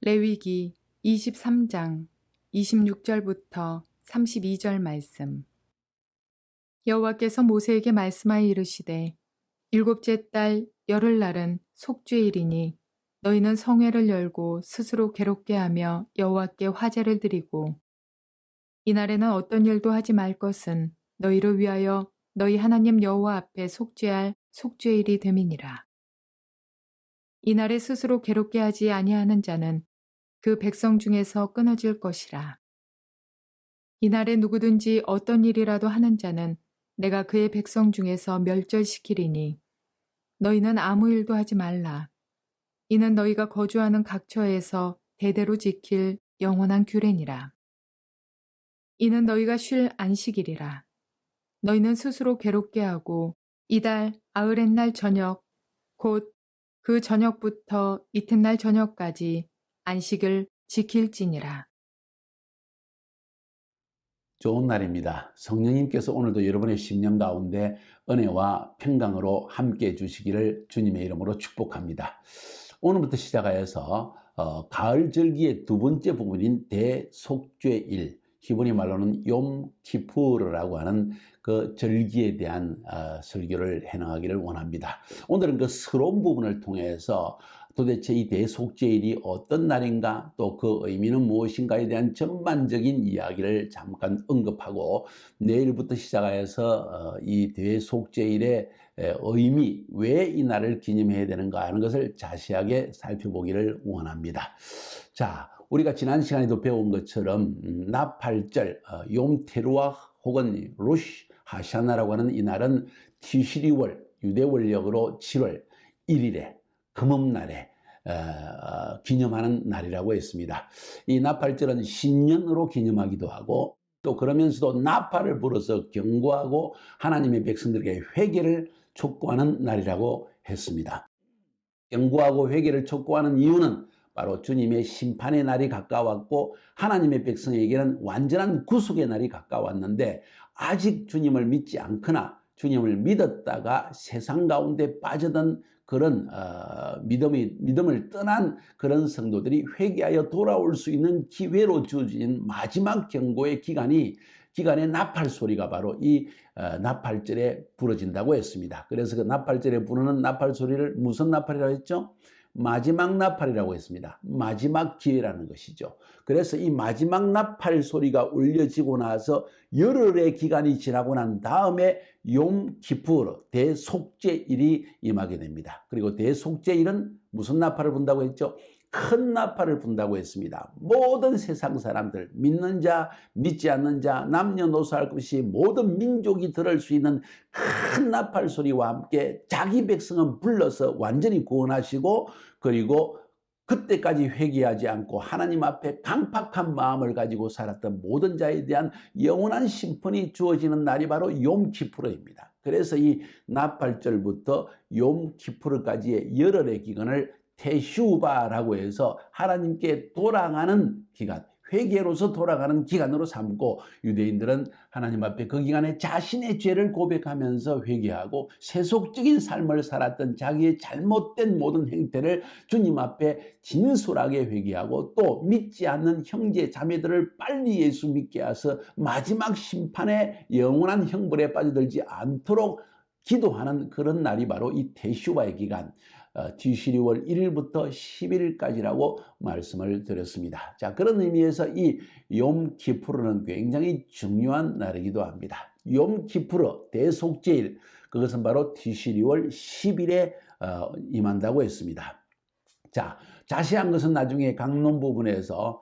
레위기 23장 26절부터 32절 말씀. 여호와께서 모세에게 말씀하여 이르시되 일곱째 달 열흘날은 속죄일이니 너희는 성회를 열고 스스로 괴롭게 하며 여호와께 화제를 드리고 이날에는 어떤 일도 하지 말 것은 너희를 위하여 너희 하나님 여호와 앞에 속죄할 속죄일이 됨이니라. 이날에 스스로 괴롭게 하지 아니하는 자는 그 백성 중에서 끊어질 것이라. 이날에 누구든지 어떤 일이라도 하는 자는 내가 그의 백성 중에서 멸절시키리니 너희는 아무 일도 하지 말라. 이는 너희가 거주하는 각처에서 대대로 지킬 영원한 규례니라. 이는 너희가 쉴 안식일이라. 너희는 스스로 괴롭게 하고 이달 아흐렛날 저녁 곧 그 저녁부터 이튿날 저녁까지 안식을 지킬지니라. 좋은 날입니다. 성령님께서 오늘도 여러분의 심령 가운데 은혜와 평강으로 함께 해주시기를 주님의 이름으로 축복합니다. 오늘부터 시작하여서 가을 절기의 두 번째 부분인 대속죄일, 히브리 말로는 욤 키푸르라고 하는 그 절기에 대한 설교를 해나가기를 원합니다. 오늘은 그 서러운 부분을 통해서 도대체 이 대속죄일이 어떤 날인가, 또 그 의미는 무엇인가에 대한 전반적인 이야기를 잠깐 언급하고, 내일부터 시작하여서 이 대속죄일의 의미, 왜 이 날을 기념해야 되는가 하는 것을 자세하게 살펴보기를 원합니다. 자, 우리가 지난 시간에도 배운 것처럼 나팔절, 욤 테루아 혹은 로시 하샤나라고 하는 이 날은 티시리월, 유대 원력으로 7월 1일에 금음날에 기념하는 날이라고 했습니다. 이 나팔절은 신년으로 기념하기도 하고, 또 그러면서도 나팔을 불어서 경고하고 하나님의 백성들에게 회개를 촉구하는 날이라고 했습니다. 경고하고 회개를 촉구하는 이유는 바로 주님의 심판의 날이 가까웠고 하나님의 백성에게는 완전한 구속의 날이 가까웠는데, 아직 주님을 믿지 않거나 주님을 믿었다가 세상 가운데 빠져든 그런 믿음을 떠난 그런 성도들이 회개하여 돌아올 수 있는 기회로 주어진 마지막 경고의 기간에 나팔 소리가 바로 이 나팔절에 부러진다고 했습니다. 그래서 그 나팔절에 부르는 나팔 소리를 무슨 나팔이라고 했죠? 마지막 나팔이라고 했습니다. 마지막 기회라는 것이죠. 그래서 이 마지막 나팔 소리가 울려지고 나서 열흘의 기간이 지나고 난 다음에 욤 키푸르, 대속죄일이 임하게 됩니다. 그리고 대속죄일은 무슨 나팔을 분다고 했죠? 큰 나팔을 분다고 했습니다. 모든 세상 사람들, 믿는 자, 믿지 않는 자, 남녀노소 할 것 없이 모든 민족이 들을 수 있는 큰 나팔 소리와 함께 자기 백성은 불러서 완전히 구원하시고, 그리고 그때까지 회개하지 않고 하나님 앞에 강팍한 마음을 가지고 살았던 모든 자에 대한 영원한 심판이 주어지는 날이 바로 욤 키푸르입니다. 그래서 이 나팔절부터 욤 키푸르까지의 열흘의 기간을 테슈바라고 해서 하나님께 돌아가는 기간, 회개로서 돌아가는 기간으로 삼고, 유대인들은 하나님 앞에 그 기간에 자신의 죄를 고백하면서 회개하고 세속적인 삶을 살았던 자기의 잘못된 모든 행태를 주님 앞에 진솔하게 회개하고, 또 믿지 않는 형제 자매들을 빨리 예수 믿게 해서 마지막 심판의 영원한 형벌에 빠져들지 않도록 기도하는 그런 날이 바로 이 테슈바의 기간, 티시리월 1일부터 11일까지라고 말씀을 드렸습니다. 자, 그런 의미에서 이 욤 키푸르는 굉장히 중요한 날이기도 합니다. 욤 키푸르, 대속죄일, 그것은 바로 티시리월 10일에 임한다고 했습니다. 자, 자세한 것은 나중에 강론 부분에서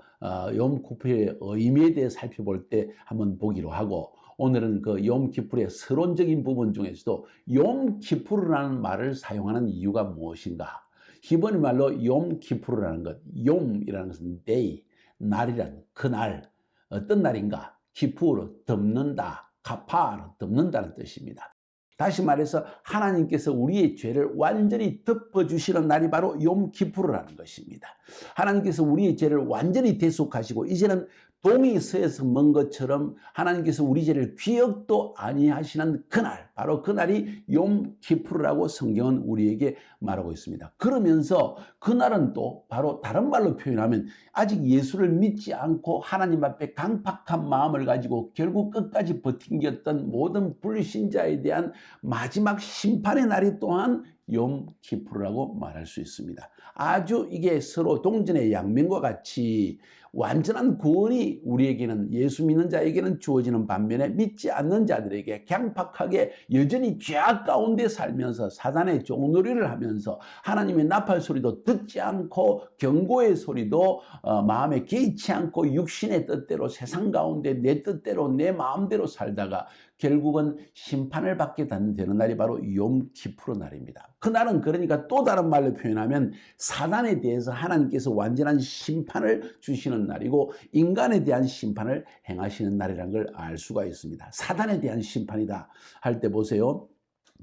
욤 키푸르의 의미에 대해 살펴볼 때 한번 보기로 하고, 오늘은 그 욤 키푸르의 서론적인 부분 중에서도 욤 키푸르라는 말을 사용하는 이유가 무엇인가? 히브리 말로 욤 키푸르라는 것, 욤이라는 것은 day, 날이란 그날, 어떤 날인가? 키푸르, 덮는다, 카파르, 덮는다는 뜻입니다. 다시 말해서 하나님께서 우리의 죄를 완전히 덮어주시는 날이 바로 욤 키푸르라는 것입니다. 하나님께서 우리의 죄를 완전히 대속하시고 이제는 동이 서에서 먼 것처럼 하나님께서 우리 죄를 기억도 아니하시는 그날, 바로 그날이 욤 키푸르라고 성경은 우리에게 말하고 있습니다. 그러면서 그날은 또 바로 다른 말로 표현하면 아직 예수를 믿지 않고 하나님 앞에 강팍한 마음을 가지고 결국 끝까지 버틴겼던 모든 불신자에 대한 마지막 심판의 날이 또한 욤 키푸르라고 말할 수 있습니다. 아주 이게 서로 동전의 양면과 같이 완전한 구원이 우리에게는, 예수 믿는 자에게는 주어지는 반면에 믿지 않는 자들에게 강팍하게 여전히 죄악 가운데 살면서 사단의 종놀이를 하면서 하나님의 나팔 소리도 듣지 않고 경고의 소리도 마음에 개의치 않고 육신의 뜻대로 세상 가운데 내 뜻대로 내 마음대로 살다가 결국은 심판을 받게 되는 날이 바로 욤 키푸르 날입니다. 그날은 그러니까 또 다른 말로 표현하면 사단에 대해서 하나님께서 완전한 심판을 주시는 날이고 인간에 대한 심판을 행하시는 날이라는 걸 알 수가 있습니다. 사단에 대한 심판이다 할 때 보세요.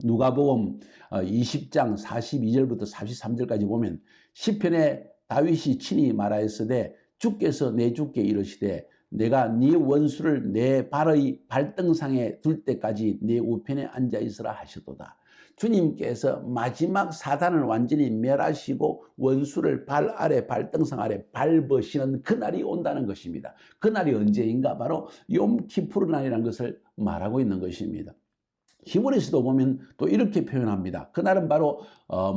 누가복음 20장 42절부터 43절까지 보면 시편에 다윗이 친히 말하였으되 주께서 내 주께 이르시되 내가 네 원수를 내 발의 발등상에 둘 때까지 네 우편에 앉아 있으라 하셨도다. 주님께서 마지막 사단을 완전히 멸하시고 원수를 발 아래 발등상 아래 밟으시는 그날이 온다는 것입니다. 그날이 언제인가? 바로 욤 키푸르 날이라는 것을 말하고 있는 것입니다. 히브리서도 보면 또 이렇게 표현합니다. 그날은 바로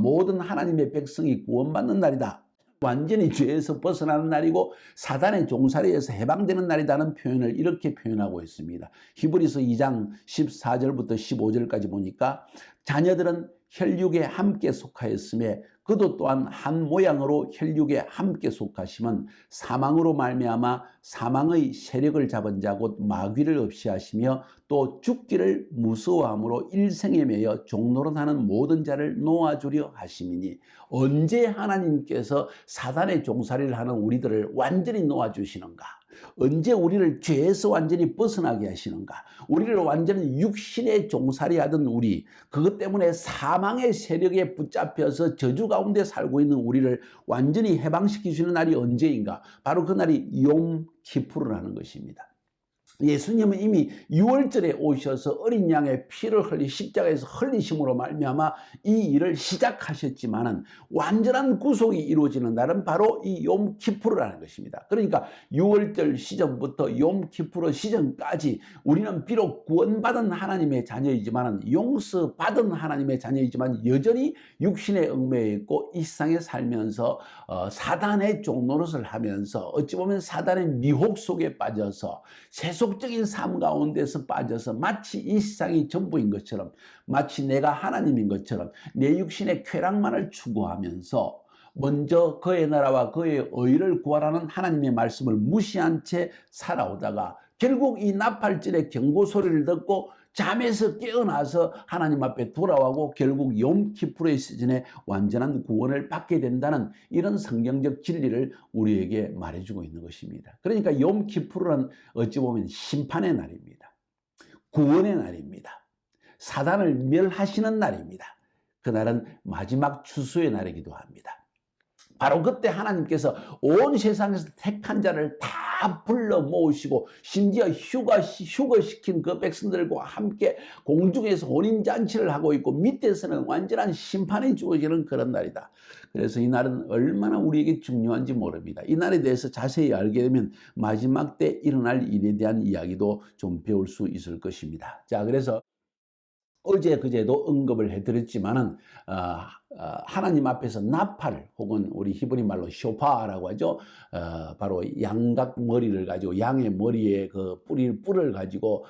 모든 하나님의 백성이 구원받는 날이다. 완전히 죄에서 벗어나는 날이고 사단의 종살이에서 해방되는 날이라는 표현을 이렇게 표현하고 있습니다. 히브리서 2장 14절부터 15절까지 보니까 자녀들은 혈육에 함께 속하였음에 그도 또한 한 모양으로 혈육에 함께 속하시면 사망으로 말미암아 사망의 세력을 잡은 자 곧 마귀를 없이 하시며 또 죽기를 무서워함으로 일생에 매여 종노릇하는 모든 자를 놓아주려 하심이니 언제 하나님께서 사단의 종살이를 하는 우리들을 완전히 놓아주시는가? 언제 우리를 죄에서 완전히 벗어나게 하시는가? 우리를 완전히 육신의 종살이하던 우리, 그것 때문에 사망의 세력에 붙잡혀서 저주 가운데 살고 있는 우리를 완전히 해방시키시는 날이 언제인가? 바로 그날이 욤 키푸르라는 것입니다. 예수님은 이미 6월절에 오셔서 어린 양의 피를 흘리 십자가에서 흘리심으로 말미암아 이 일을 시작하셨지만은 완전한 구속이 이루어지는 날은 바로 이 욤 키푸르라는 것입니다. 그러니까 6월절 시즌부터 욤 키푸르 시즌까지 우리는 비록 구원받은 하나님의 자녀이지만은 용서받은 하나님의 자녀이지만 여전히 육신에 얽매여 있고 이 세상에 살면서 사단의 종노릇을 하면서 어찌 보면 사단의 미혹 속에 빠져서 세속적인 삶 가운데서 빠져서 마치 이 세상이 전부인 것처럼, 마치 내가 하나님인 것처럼 내 육신의 쾌락만을 추구하면서 먼저 그의 나라와 그의 의를 구하라는 하나님의 말씀을 무시한 채 살아오다가 결국 이 나팔절의 경고 소리를 듣고 잠에서 깨어나서 하나님 앞에 돌아오고 결국 욤 키푸르의 시즌에 완전한 구원을 받게 된다는 이런 성경적 진리를 우리에게 말해주고 있는 것입니다. 그러니까 욤 키푸르는 어찌 보면 심판의 날입니다. 구원의 날입니다. 사단을 멸하시는 날입니다. 그날은 마지막 추수의 날이기도 합니다. 바로 그때 하나님께서 온 세상에서 택한 자를 다 불러 모으시고 심지어 휴거시킨 그 백성들과 함께 공중에서 혼인잔치를 하고 있고 밑에서는 완전한 심판이 주어지는 그런 날이다. 그래서 이 날은 얼마나 우리에게 중요한지 모릅니다. 이 날에 대해서 자세히 알게 되면 마지막 때 일어날 일에 대한 이야기도 좀 배울 수 있을 것입니다. 자, 그래서 어제 그제도 언급을 해드렸지만은 하나님 앞에서 나팔 혹은 우리 히브리 말로 쇼파라고 하죠. 바로 양각 머리를 가지고 양의 머리에 그 뿔을 가지고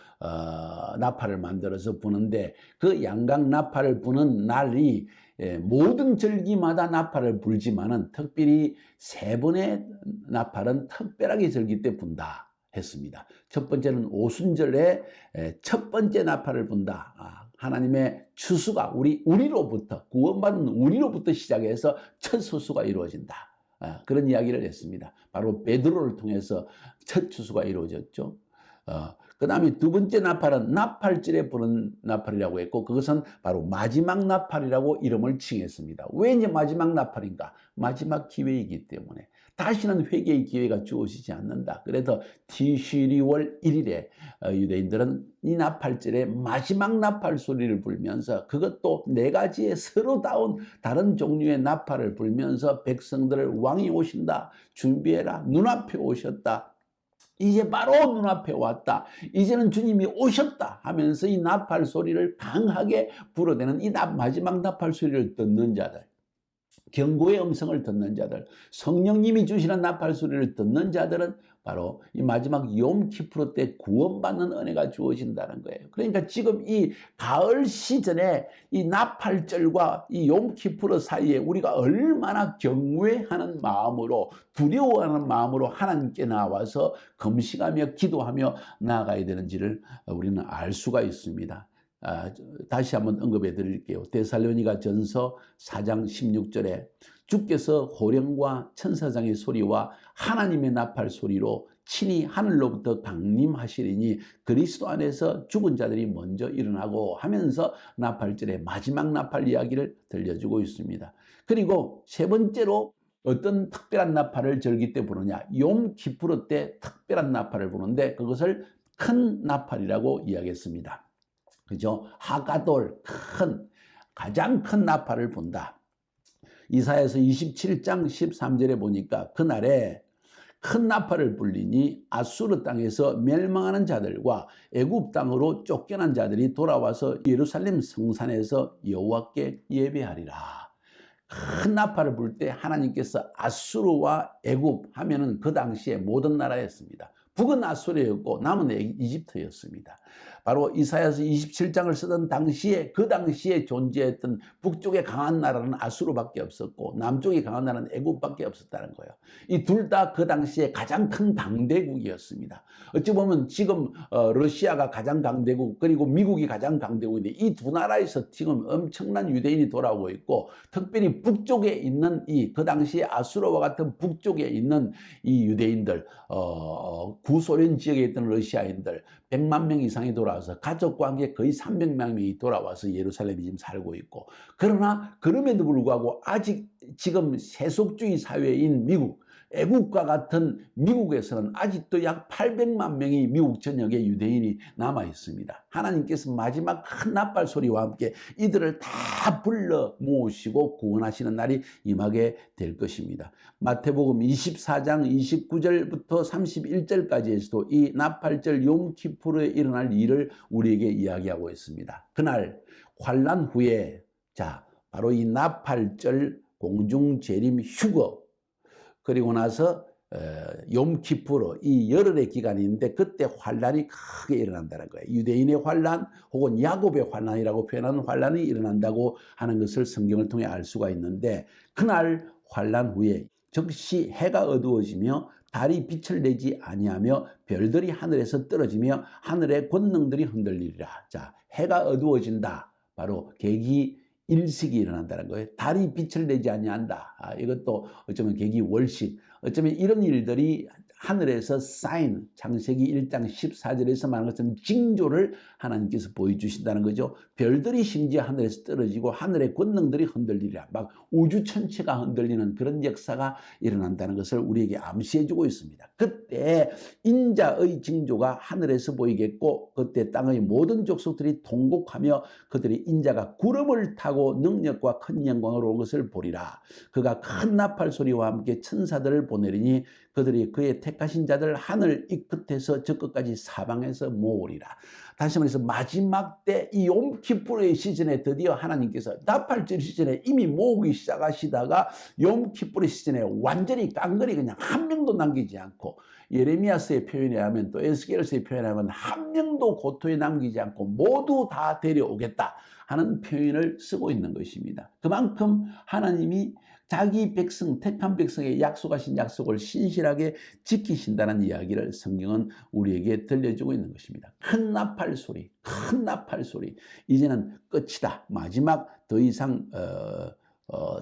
나팔을 만들어서 부는데 그 양각 나팔을 부는 날이 모든 절기마다 나팔을 불지만은 특별히 세 번의 나팔은 특별하게 절기 때 분다 했습니다. 첫 번째는 오순절에 첫 번째 나팔을 분다. 하나님의 추수가 우리로부터 구원받은 우리로부터 시작해서 첫 소수가 이루어진다. 그런 이야기를 했습니다. 바로 베드로를 통해서 첫 추수가 이루어졌죠. 그 다음에 두 번째 나팔은 나팔절에 부는 나팔이라고 했고 그것은 바로 마지막 나팔이라고 이름을 칭했습니다. 왜 이제 마지막 나팔인가? 마지막 기회이기 때문에 다시는 회개의 기회가 주어지지 않는다. 그래서 티시리월 1일에 유대인들은 이 나팔절에 마지막 나팔 소리를 불면서, 그것도 네 가지의 서로 다른 종류의 나팔을 불면서 백성들을 왕이 오신다, 준비해라, 눈앞에 오셨다, 이제 바로 눈앞에 왔다, 이제는 주님이 오셨다 하면서 이 나팔 소리를 강하게 불어대는 이 마지막 나팔 소리를 듣는 자들, 경고의 음성을 듣는 자들, 성령님이 주시는 나팔 소리를 듣는 자들은 바로 이 마지막 욤키프르 때 구원받는 은혜가 주어진다는 거예요. 그러니까 지금 이 가을 시즌에 이 나팔절과 이 욤키프르 사이에 우리가 얼마나 경외하는 마음으로, 두려워하는 마음으로 하나님께 나와서 금식하며 기도하며 나아가야 되는지를 우리는 알 수가 있습니다. 다시 한번 언급해 드릴게요. 데살로니가 전서 4장 16절에 주께서 호령과 천사장의 소리와 하나님의 나팔 소리로 친히 하늘로부터 강림하시리니 그리스도 안에서 죽은 자들이 먼저 일어나고 하면서 나팔절의 마지막 나팔 이야기를 들려주고 있습니다. 그리고 세 번째로 어떤 특별한 나팔을 절기 때 부르냐, 욤키프르 때 특별한 나팔을 부르는데 그것을 큰 나팔이라고 이야기했습니다. 그죠? 하가돌, 가장 큰 나팔을 분다. 이사야서 27장 13절에 보니까 그날에 큰 나팔을 불리니 아수르 땅에서 멸망하는 자들과 애굽 땅으로 쫓겨난 자들이 돌아와서 예루살렘 성산에서 여호와께 예배하리라. 큰 나팔을 불 때 하나님께서 아수르와 애굽 하면은 그 당시에 모든 나라였습니다. 북은 아수르였고 남은 이집트였습니다. 바로 이사야서 27장을 쓰던 당시에, 그 당시에 존재했던 북쪽에 강한 나라는 아수르밖에 없었고 남쪽에 강한 나라는 애굽밖에 없었다는 거예요. 이 둘 다 그 당시에 가장 큰 강대국이었습니다. 어찌 보면 지금 러시아가 가장 강대국, 그리고 미국이 가장 강대국인데 이 두 나라에서 지금 엄청난 유대인이 돌아오고 있고, 특별히 북쪽에 있는 그 당시에 아수르와 같은 북쪽에 있는 이 유대인들, 구소련 지역에 있던 러시아인들 100만 명 이상이 돌아와서 가족과 함께 거의 300만 명이 돌아와서 예루살렘에 지금 살고 있고, 그러나 그럼에도 불구하고 아직 지금 세속주의 사회인 미국, 애국과 같은 미국에서는 아직도 약 800만 명이 미국 전역에 유대인이 남아 있습니다. 하나님께서 마지막 큰 나팔 소리와 함께 이들을 다 불러 모으시고 구원하시는 날이 임하게 될 것입니다. 마태복음 24장 29절부터 31절까지에서도 이 나팔절 욤키프르에 일어날 일을 우리에게 이야기하고 있습니다. 그날 환란 후에, 바로 이 나팔절 공중 재림 휴거, 그리고 나서 욤키프르, 이 열흘의 기간인데 그때 환란이 크게 일어난다는 거예요. 유대인의 환란 혹은 야곱의 환란이라고 표현하는 환란이 일어난다고 하는 것을 성경을 통해 알 수가 있는데, 그날 환란 후에 즉시 해가 어두워지며 달이 빛을 내지 아니하며 별들이 하늘에서 떨어지며 하늘의 권능들이 흔들리리라. 해가 어두워진다. 바로 계기 일식이 일어난다는 거예요. 달이 빛을 내지 아니한다. 이것도 어쩌면 계기 월식, 어쩌면 이런 일들이 하늘에서 사인, 창세기 1장 14절에서 말하는 것처럼 징조를 하나님께서 보여주신다는 거죠. 별들이 심지어 하늘에서 떨어지고 하늘의 권능들이 흔들리리라. 막 우주 전체가 흔들리는 그런 역사가 일어난다는 것을 우리에게 암시해주고 있습니다. 그때 인자의 징조가 하늘에서 보이겠고, 그때 땅의 모든 족속들이 통곡하며 그들이 인자가 구름을 타고 능력과 큰 영광으로 온 것을 보리라. 그가 큰 나팔 소리와 함께 천사들을 보내리니 그들이 그의 택하신 자들 하늘 이 끝에서 저 끝까지 사방에서 모으리라. 다시 말해서 마지막 때 이 욤키프르의 시즌에 드디어 하나님께서, 나팔절 시즌에 이미 모으기 시작하시다가 욤키프르 시즌에 완전히 깡그리 그냥 한 명도 남기지 않고, 예레미야서의 표현에 하면, 또 에스겔서의 표현에 하면 한 명도 고토에 남기지 않고 모두 다 데려오겠다 하는 표현을 쓰고 있는 것입니다. 그만큼 하나님이 자기 백성, 택한 백성에 약속하신 약속을 신실하게 지키신다는 이야기를 성경은 우리에게 들려주고 있는 것입니다. 큰 나팔 소리, 큰 나팔 소리. 이제는 끝이다. 마지막 더 이상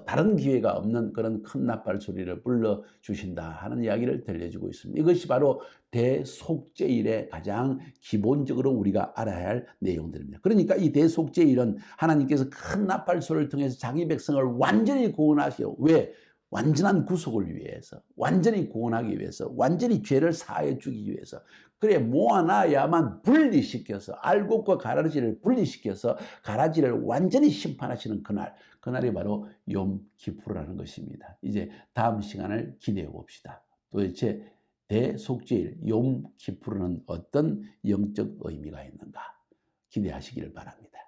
다른 기회가 없는 그런 큰 나팔 소리를 불러주신다 하는 이야기를 들려주고 있습니다. 이것이 바로 대속죄일의 가장 기본적으로 우리가 알아야 할 내용들입니다. 그러니까 이 대속죄일은 하나님께서 큰 나팔 소리를 통해서 자기 백성을 완전히 구원하시오. 왜? 완전한 구속을 위해서, 완전히 구원하기 위해서, 완전히 죄를 사해 주기 위해서, 그래 모아놔야만 분리시켜서, 알곡과 가라지를 분리시켜서 가라지를 완전히 심판하시는 그날, 그날이 바로 욤 기푸르라는 것입니다. 이제 다음 시간을 기대해 봅시다. 도대체 대속죄일 욤 기푸르는 어떤 영적 의미가 있는가 기대하시기를 바랍니다.